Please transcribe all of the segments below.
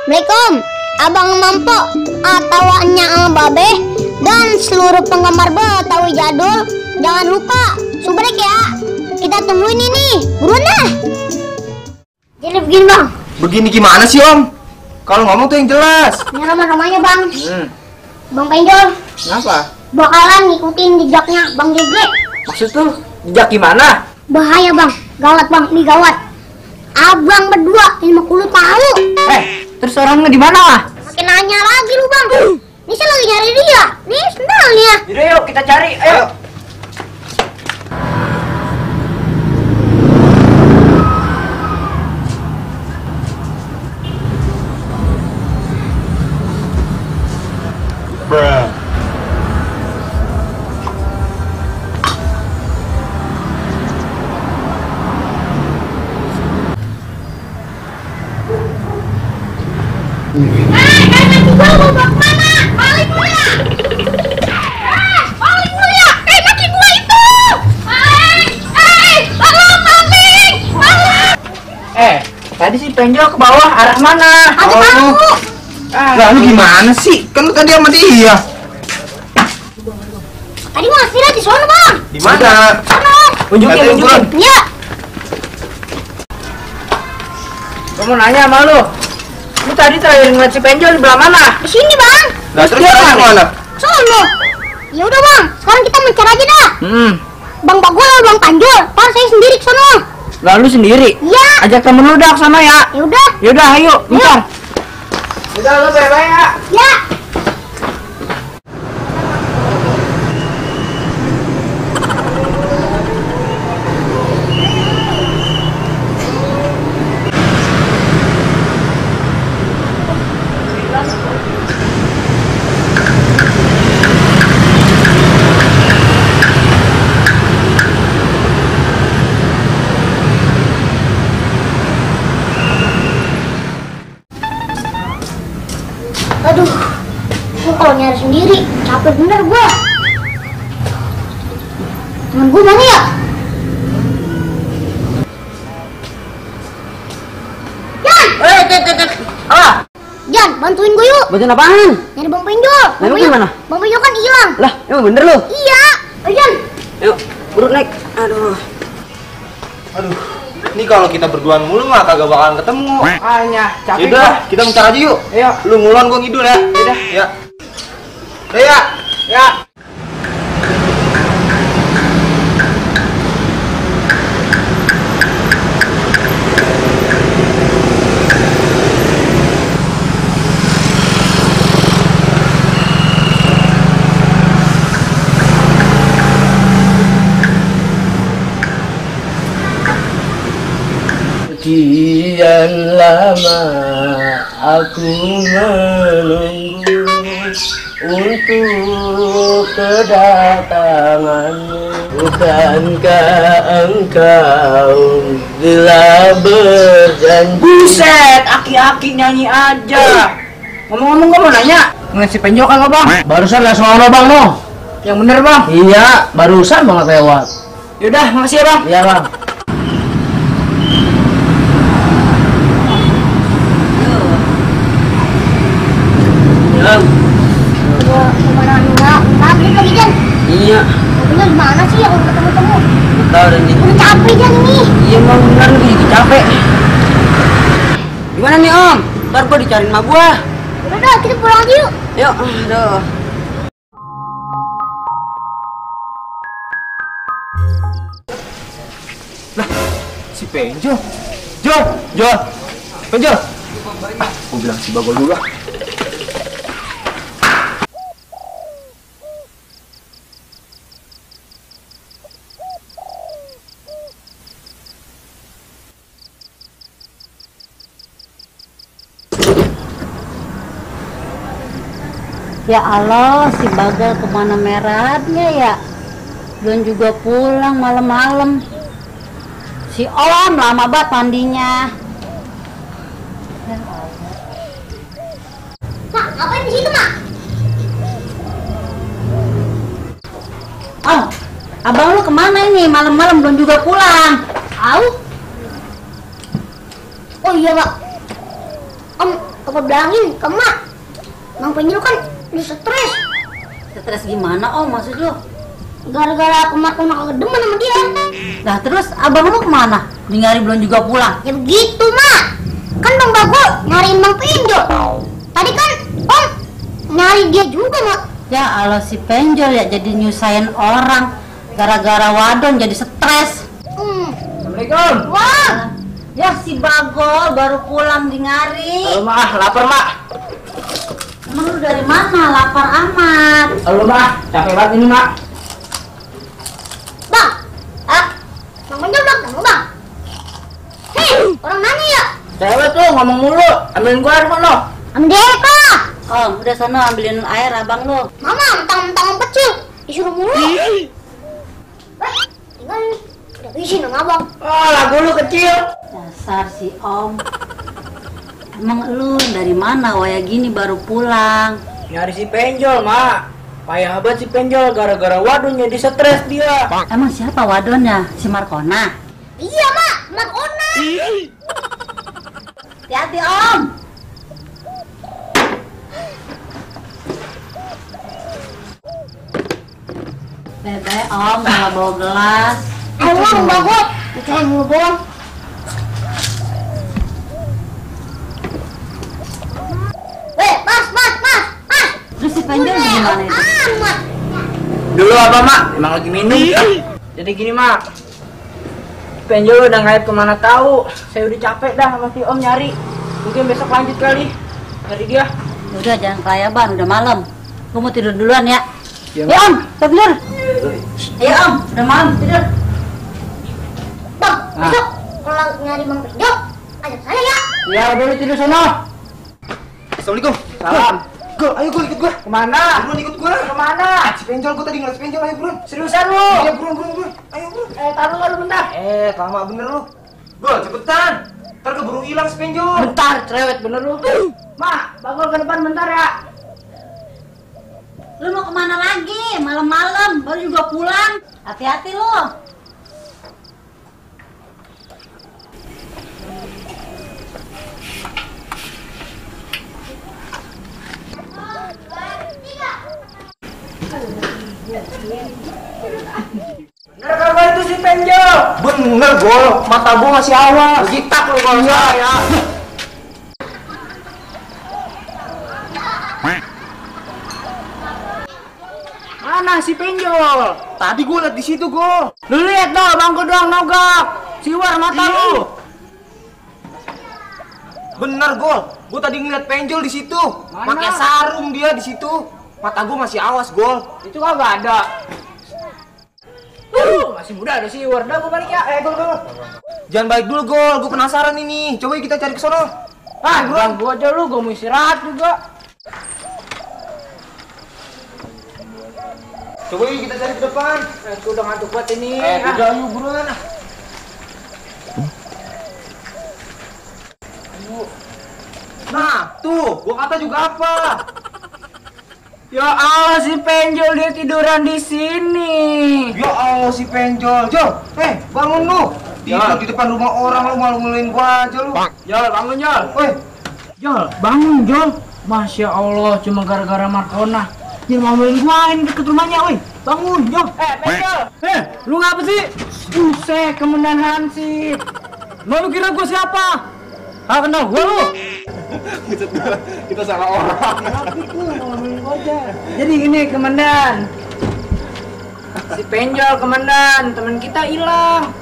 Assalamualaikum, Abang Mampo atau Nya Babe dan seluruh penggemar Betawi jadul. Jangan lupa subrek ya. Kita tungguin ini, buruan dah. Jadi begini bang. Begini gimana sih om? Kalau ngomong tuh yang jelas. Ini nama-namanya bang. Bang Penjol. Kenapa? Bakalan ngikutin jejaknya Bang Jegrek. Maksud tuh jejak gimana? Bahaya bang, gawat bang, ini gawat. Abang berdua 50 tahu. Terus orangnya di mana lah? Makin nanya lagi lu bang. Ini saya lagi nyari dia. Nih sendalnya. Yaudah yuk kita cari, ayo. Tadi si Penjol ke bawah arah mana? Tahu. Lalu gimana sih? Kan lu tadi sama dia. Tadi Mas Fira di sana bang. Di mana? Sana. Tunjukin. Ya. Gua mau nanya sama lu. Lu tadi terakhir ngeliat si Penjol di belah mana? Di sini bang. Nah, terus dia kemana? Sono. Ya udah bang, sekarang kita mencari aja dah. Bang Bagol sama Bang Panjol, ntar saya sendiri ke sono. Lalu sendiri? Iya. Ajak temen lu dah ke sana ya. Ya udah. Yaudah, ayo, bentar. Udah lu bye-bye ya. Ya. Aduh, gua kalau nyari sendiri capek bener gua. Temen gua mana ya? Jan! Jan, bantuin gua yuk. Bantuin apaan? Nyari Bang Penjol. Lalu gimana? Bang Penjol kan hilang. Lah, emang bener lu? Iya. Ayo Jan. Yuk, buruk naik. Aduh, ini kalau kita berduaan mulu mah kagak bakalan ketemu. Hanya capek. Yaudah, kita muter aja yuk. Ayo. Lu ngulon, gua ngidul ya. Yaudah. Ya. Ya. Sekian lama aku menunggu untuk kedatanganmu. Bukankah engkau telah berjanji? Buset, aki-aki nyanyi aja. Ngomong-ngomong gua mau nanya, ngeliat si Penjol kan bang? Barusan lah sono bang no. Yang bener bang? Iya, barusan banget lewat. Yaudah, makasih ya bang. Iya bang. Gua kemana enggak balik lagi Jan. Iya, Bener gimana sih aku ketemu-temu? tahu dan nih. Udah capek Jan nih. Iya bang, bener nih, capek. Gimana nih om? Ntar gua dicariin sama gua. Udah dah, kita pulang aja yuk. Yuk, aduh. Si Penjol. Penjol. Gua bilang si Bagol dulu lah. Ya Allah, si Bagel kemana merahnya ya? Belum juga pulang malam-malam. Si Om lama banget mandinya. Mak, ngapain di situ, Mak? Oh, abang lu kemana ini? Malam-malam belum juga pulang. Tahu? Oh iya, Pak. Papa bilangin ke emak, Mang Penjol kan udah stres. Stres gimana Om maksud lu? Gara-gara kemarin aku demen sama dia. Nah terus abang lu kemana? Di nyari belum juga pulang. Ya begitu mak. Kan Bang Bagol nyariin Mang Penjol. Tadi kan Om nyari dia juga mak. Ya Allah si Penjol ya jadi nyusahin orang. Gara-gara wadon jadi stres. Assalamualaikum. Wah. Ya si Bagol baru pulang di ngari. Halo Mak, lapar Mak. Emang lu dari mana lapar amat? Halo Mak, capek banget ini Mak. Bang. Mang Penjol bang, kamu bang. Hei, orang mana ya? Cewek tuh ngomong mulu, ambilin gua air kono. Amdeka. Om udah sana ambilin air abang lu. Mama, mentang-mentang kecil disuruh mulu. Tinggal udah isi sama abang. Oh, lagu lu kecil. Dasar si Om. Emang lu dari mana waya gini baru pulang? Nyari si Penjol Mak. Payah banget si Penjol gara-gara wadon jadi stres dia. Emang siapa wadonnya? Si Markona? Iya mak, Mak Ona. Hati-hati Om. Bebe Om malah bawa gelas. Ayo Bang Bagol, bicara mulu doang. Mas. Terus si Penjol gimana itu? Amat. Dulu apa Mak? Emang lagi minum. Jadi gini Mak. Penjol udah ngayap kemana tahu. Saya udah capek dah sama si Om nyari. Mungkin besok lanjut kali nyari dia. Udah jangan kelayaban, udah malam. Gua mau tidur duluan ya. Iya, Ya Om, kita tidur. Iya Om, udah malam tidur. Bang, besok kalau nyari Bang Penjol, ajak saya ya. Ya udah tidur sono. Assalamualaikum. Salam. Gol, ayo Gol ikut gua. Kemana? Buruan ikut gua. Kemana? Si Penjol, gua tadi ngeliat si Penjol, ayo buruan. Seriusan lu? Iya buruan. Ayo buruan. Taruh lu bentar. Lama bener lu. Gol, cepetan. Ntar keburu hilang si Penjol. Bentar, cerewet bener lu. Mak, Bagol ke depan bentar ya. Lu mau kemana lagi? Malam-malam, baru juga pulang. Hati-hati lu. Bener kagak itu si Penjol? Bener Gol, mata gua masih awas. Gitak lu kalau salah ya. Mana si Penjol? Tadi gua liat di situ Gol. Lu lihat dong, bangku doang nogak. Siwar mata lu. Bener Gol, gua tadi ngeliat Penjol di situ. Mana? Pakai sarung dia di situ. Mata gua masih awas Gol. Itu kagak ada. Masih muda ada siwar. Dah gua balik ya. Gol. Jangan balik dulu Gol, gua penasaran ini. Coba kita cari ke sono. Ganggu aja lu, gua mau istirahat juga. Coba yuk kita cari ke depan. Gua udah ngantuk banget ini. Udah yuk buruan. Nah, tuh, gua kata juga apa? Ya Allah, si Penjol dia tiduran di sini. Ya Allah si Penjol, Jol, bangun lu. Tidur di depan rumah orang lu malu ngeliin gua aja lu. Jol, bangun Jol. Jol, Bangun Jol. Masya Allah, cuma gara-gara Markona. Dia ngomelin gua ini deket rumahnya, woi. Bangun, Jol. Penjol. Lu ngapa sih? Buset, Kemendan Hansip. Lu kira gua siapa? Kenal gua lu. kita salah orang. Jadi ini Kemendan. Si Penjol Kemendan, teman kita hilang.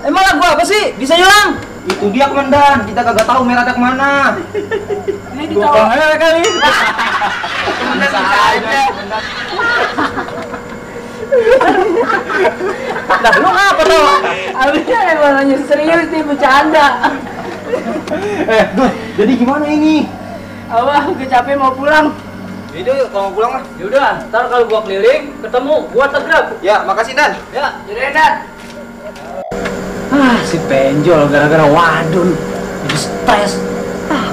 Emang lagu apa sih? Bisa hilang? Itu dia komandan, kita kagak tahu meratnya kemana. Ini ditolong aja kali. Komandan bisa aja. Lah lu ngapa tuh? Abisnya emang nanya serius nih bercanda. Jadi gimana ini? Abah, gue capek mau pulang. Itu kalau mau pulang mah. Yaudah, ntar kalau gua keliling ketemu gua tegrap. Ya, makasih Dan. Ya, jadi Dan. Si Penjol gara-gara wadon jadi stres.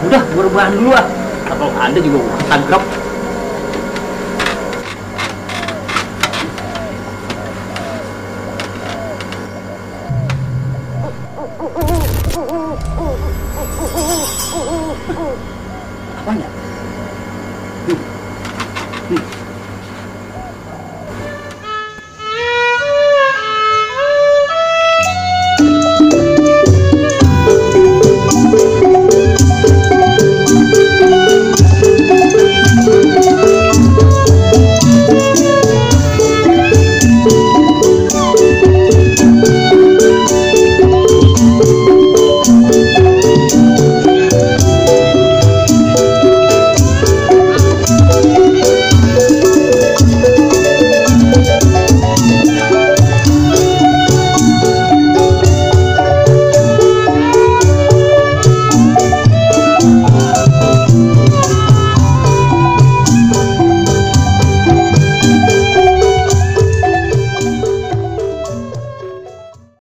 Udah gua rebahan dulu ah. Kalau ada juga gua tegrap. Apanya?